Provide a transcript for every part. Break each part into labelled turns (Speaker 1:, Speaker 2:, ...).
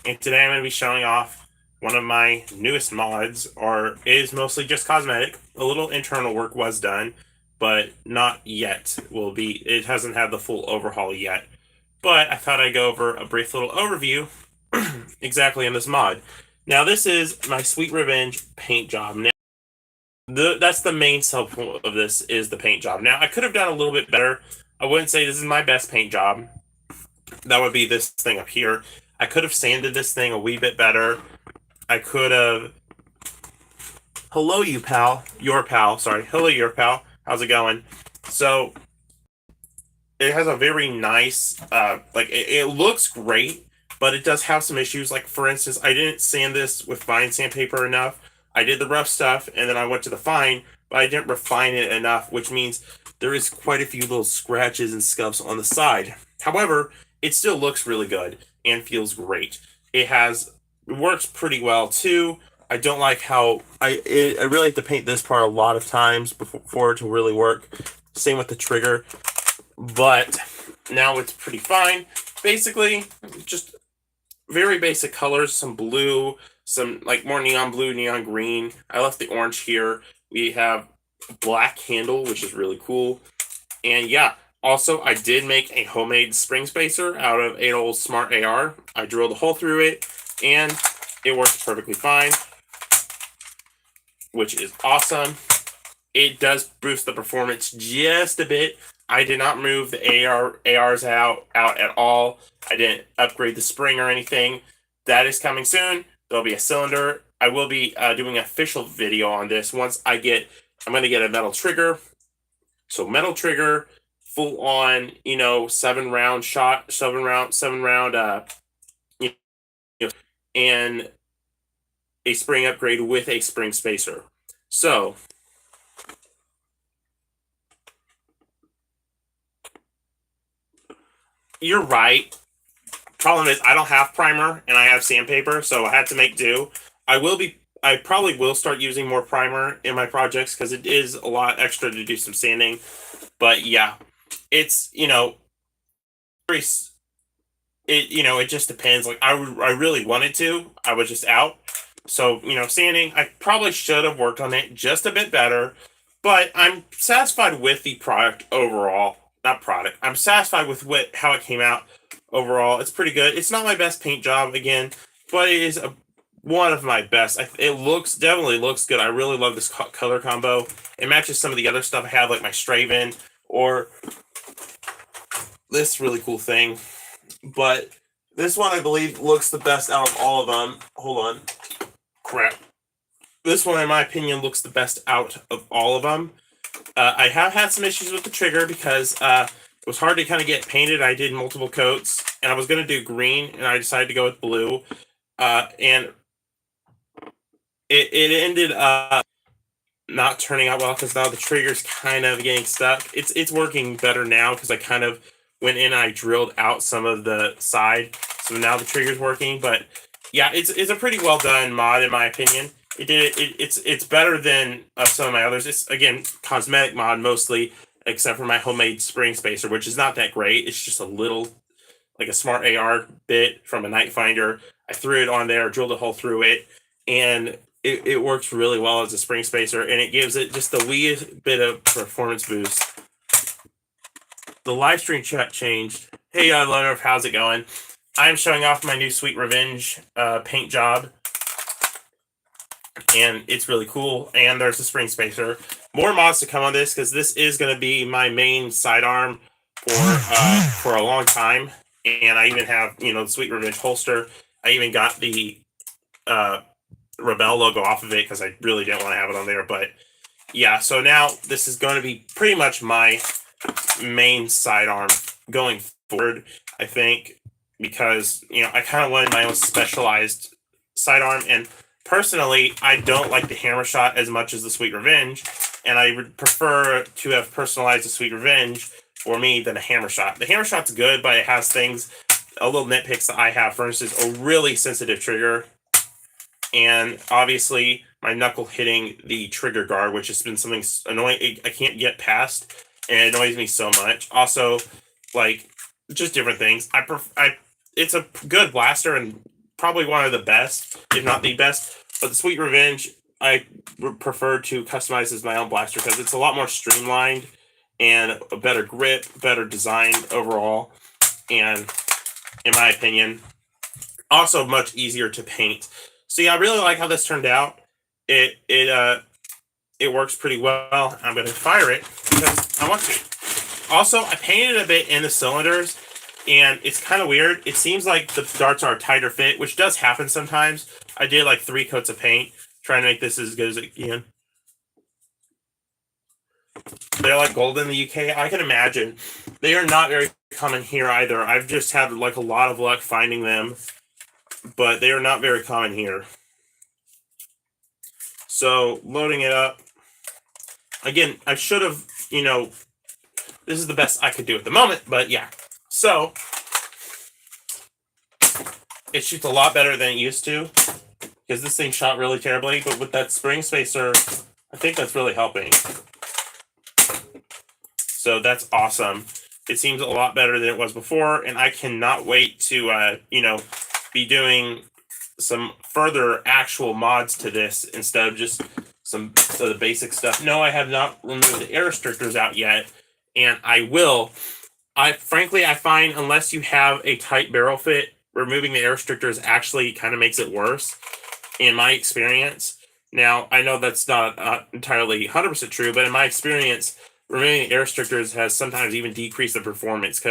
Speaker 1: and today I'm going to be showing off one of my newest mods, or is mostly just cosmetic. A little internal work was done, but not yet. It hasn't had the full overhaul yet. But I thought I'd go over a brief little overview exactly in this mod. Now, this is my Sweet Revenge paint job. Now, that's the main sell point of this is the paint job. Now, I could have done a little bit better. I wouldn't say this is my best paint job. That would be this thing up here. I could have sanded this thing a wee bit better. I could have. Hello, you pal. Your pal. Sorry. Hello, your pal. How's it going? So it has a very nice, it looks great, but it does have some issues. Like, for instance, I didn't sand this with fine sandpaper enough. I did the rough stuff, and then I went to the fine, but I didn't refine it enough, which means there is quite a few little scratches and scuffs on the side. However, it still looks really good and feels great. It works pretty well too. I don't like how I really have to paint this part a lot of times for it to really work. Same with the trigger, but now it's pretty fine. Basically, just very basic colors, some blue, some like more neon blue, neon green. I left the orange here. We have black handle, which is really cool. And yeah, also I did make a homemade spring spacer out of 8 old Smart AR. I drilled a hole through it, and it works perfectly fine, which is awesome. It does boost the performance just a bit. I did not move the ARs out at all. I didn't upgrade the spring or anything. That is coming soon. There'll be a cylinder. I will be doing an official video on this once I'm going to get a metal trigger. So metal trigger, full on, 7-round shot, 7-round, and a spring upgrade with a spring spacer. So you're right. Problem is, I don't have primer and I have sandpaper, so I had to make do. I probably will start using more primer in my projects because it is a lot extra to do some sanding. But yeah, it's very it just depends. Like I really wanted to, I was just out. So sanding, I probably should have worked on it just a bit better. But I'm satisfied with the product overall. Not product. I'm satisfied with how it came out overall. It's pretty good. It's not my best paint job again, but it is one of my best. It definitely looks good. I really love this color combo. It matches some of the other stuff I have, like my Straven or this really cool thing. But this one, I believe, looks the best out of all of them. Hold on. Crap. This one, in my opinion, looks the best out of all of them. I have had some issues with the trigger because it was hard to kind of get painted. I did multiple coats, and I was going to do green, and I decided to go with blue. And it ended up not turning out well because now the trigger's kind of getting stuck. It's working better now because I kind of went in and I drilled out some of the side, so now the trigger's working. But yeah, it's a pretty well done mod in my opinion. It's better than some of my others. It's again cosmetic mod mostly, except for my homemade spring spacer, which is not that great. It's just a little, like a Smart AR bit from a night finder. I threw it on there, drilled a hole through it, and it works really well as a spring spacer, and it gives it just a wee bit of performance boost. The live stream chat changed. Hey, Nerf, how's it going? I'm showing off my new Sweet Revenge paint job, and it's really cool. And there's a spring spacer. More mods to come on this because this is going to be my main sidearm for a long time. And I even have the Sweet Revenge holster. I even got the Rebel logo off of it because I really didn't want to have it on there. But yeah, so now this is going to be pretty much my main sidearm going forward, I think, because I kind of wanted my own specialized sidearm. And personally, I don't like the hammer shot as much as the Sweet Revenge, and I would prefer to have personalized the Sweet Revenge for me than a hammer shot. The hammer shot's good, but it has things, a little nitpicks that I have. For instance, a really sensitive trigger, and obviously my knuckle hitting the trigger guard, which has been something annoying. I can't get past, and it annoys me so much. Also, like, just different things. It's a good blaster and probably one of the best, if not the best. But the Sweet Revenge, I prefer to customize as my own blaster because it's a lot more streamlined and a better grip, better design overall, and in my opinion, also much easier to paint. So yeah, I really like how this turned out. It works pretty well. I'm going to fire it because I want to. Also, I painted a bit in the cylinders, and it's kind of weird. It seems like the darts are a tighter fit, which does happen sometimes. I did like 3 coats of paint, trying to make this as good as it can. They're like gold in the UK. I can imagine. They are not very common here either. I've just had like a lot of luck finding them, but they are not very common here. So loading it up. Again, I should have, this is the best I could do at the moment, but yeah. So it shoots a lot better than it used to because this thing shot really terribly, but with that spring spacer, I think that's really helping. So that's awesome. It seems a lot better than it was before, and I cannot wait to, be doing some further actual mods to this instead of just some of the basic stuff. No, I have not removed the air restrictors out yet, and I will. I find unless you have a tight barrel fit, removing the air restrictors actually kind of makes it worse, in my experience. Now, I know that's not entirely 100% true, but in my experience, removing the air restrictors has sometimes even decreased the performance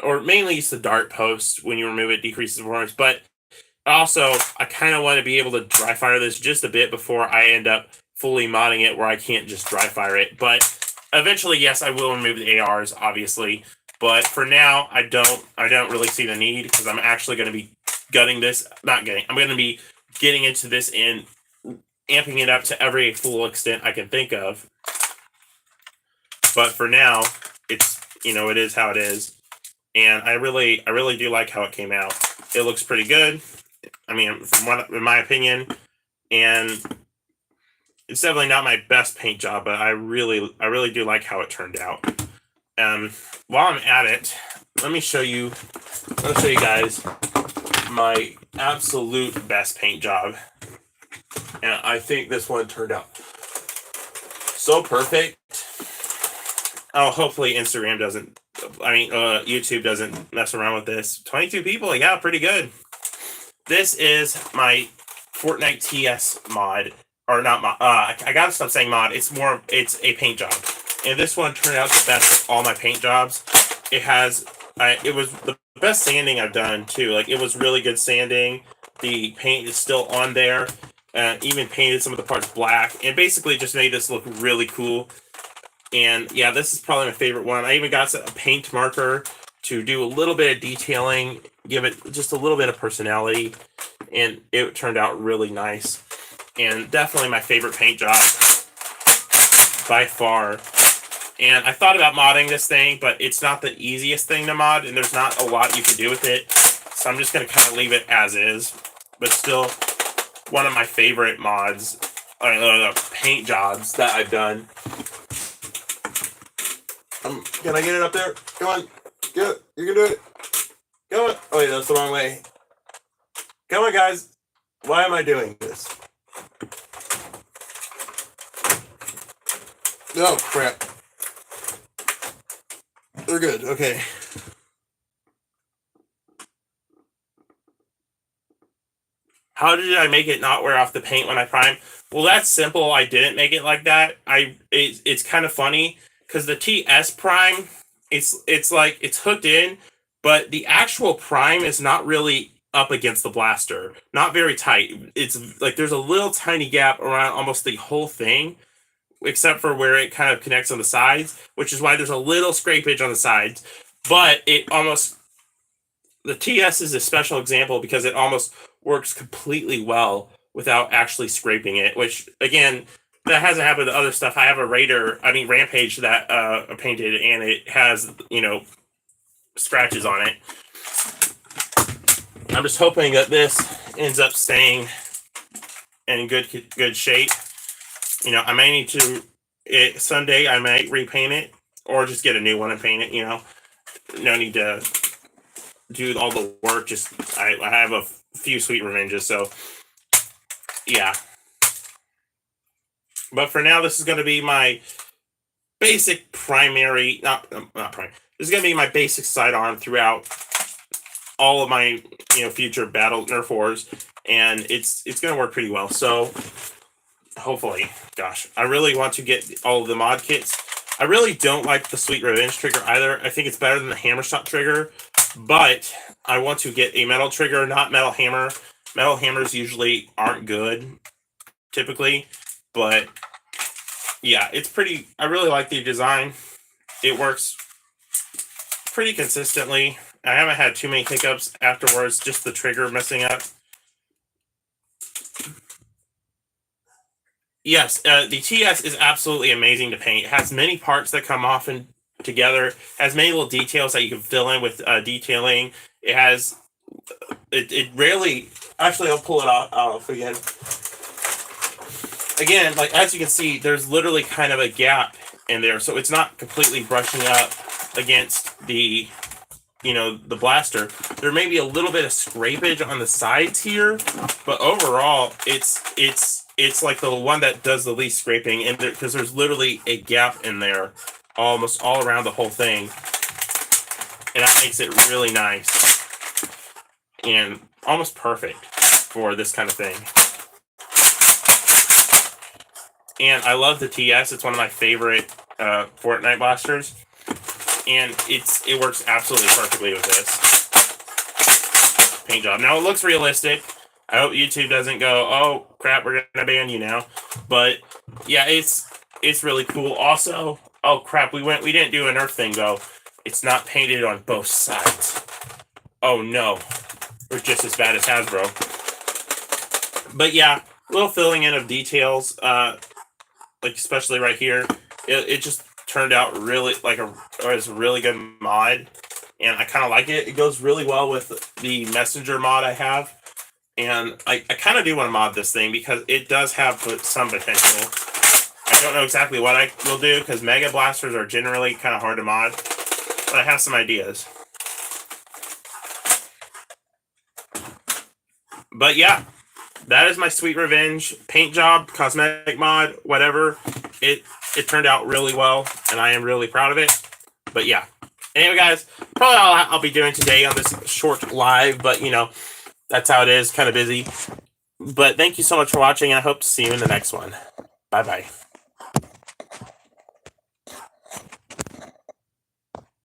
Speaker 1: or mainly it's the dart post when you remove it decreases the performance, but also I kind of want to be able to dry fire this just a bit before I end up fully modding it where I can't just dry fire it. But eventually, yes, I will remove the ARs, obviously, but for now, I don't really see the need because I'm actually going to be I'm going to be getting into this and amping it up to every full extent I can think of. But for now, it's, it is how it is. And I really do like how it came out. It looks pretty good. I mean, in my opinion, and it's definitely not my best paint job, but I really do like how it turned out. While I'm at it, let me show you guys my absolute best paint job. And I think this one turned out so perfect. Oh, hopefully YouTube doesn't mess around with this. 22 people, yeah, pretty good. This is my Fortnite TS mod, or not mod. I gotta stop saying mod. It's a paint job, and this one turned out the best of all my paint jobs. It was the best sanding I've done too. Like, it was really good sanding. The paint is still on there. Even painted some of the parts black, and basically just made this look really cool. And yeah, this is probably my favorite one. I even got a paint marker to do a little bit of detailing, give it just a little bit of personality, and it turned out really nice. And definitely my favorite paint job by far. And I thought about modding this thing, but it's not the easiest thing to mod, and there's not a lot you can do with it. So I'm just going to kind of leave it as is, but still one of my favorite mods, paint jobs that I've done. Can I get it up there? Come on. Get it. You can do it. Come on. Oh, wait, that's the wrong way. Come on, guys. Why am I doing this? Oh, crap. They're good. Okay. How did I make it not wear off the paint when I prime? Well, that's simple. I didn't make it like that. It's kind of funny because the TS prime, it's like it's hooked in, but the actual prime is not really up against the blaster. Not very tight. It's like there's a little tiny gap around almost the whole thing, except for where it kind of connects on the sides, which is why there's a little scrapage on the sides. But the TS is a special example because it almost works completely well without actually scraping it, which, again, that hasn't happened to other stuff. I have a Rampage that I painted, and it has, scratches on it. I'm just hoping that this ends up staying in good shape. I may need to, someday I might repaint it, or just get a new one and paint it, No need to do all the work. Just I have few Sweet Revenges. So yeah. But for now, this is going to be my basic primary, not primary. This is going to be my basic sidearm throughout all of my future battle Nerf wars, and it's going to work pretty well. So hopefully, gosh, I really want to get all of the mod kits. I really don't like the Sweet Revenge trigger either. I think it's better than the hammer shot trigger, but I want to get a metal trigger, not metal hammer. Metal hammers usually aren't good, typically, but yeah, it's pretty. I really like the design. It works pretty consistently. I haven't had too many hiccups afterwards, just the trigger messing up. Yes, the TS is absolutely amazing to paint. It has many parts that come off and together. It has many little details that you can fill in with detailing. It has. It rarely. Actually, I'll pull it off again. Again, like as you can see, there's literally kind of a gap in there, so it's not completely brushing up against the the blaster. There may be a little bit of scrapage on the sides here, but overall it's like the one that does the least scraping, and because there's literally a gap in there almost all around the whole thing, and that makes it really nice and almost perfect for this kind of thing. And I love the TS. It's one of my favorite Fortnite blasters. And it works absolutely perfectly with this paint job. Now, it looks realistic. I hope YouTube doesn't go, oh, crap, we're going to ban you now. But, yeah, it's really cool. Also, oh, crap, we didn't do a Nerf thing, though. It's not painted on both sides. Oh, no. We're just as bad as Hasbro. But, yeah, a little filling in of details. Like especially right here, it just turned out really it's a really good mod, and I kind of like it. It goes really well with the messenger mod I have, and I kind of do want to mod this thing because it does have some potential. I don't know exactly what I will do because mega blasters are generally kind of hard to mod, but I have some ideas. But yeah, that is my Sweet Revenge paint job, cosmetic mod, whatever. It turned out really well, and I am really proud of it. But yeah. Anyway, guys, probably all I'll be doing today on this short live, but that's how it is, kind of busy. But thank you so much for watching, and I hope to see you in the next one. Bye-bye.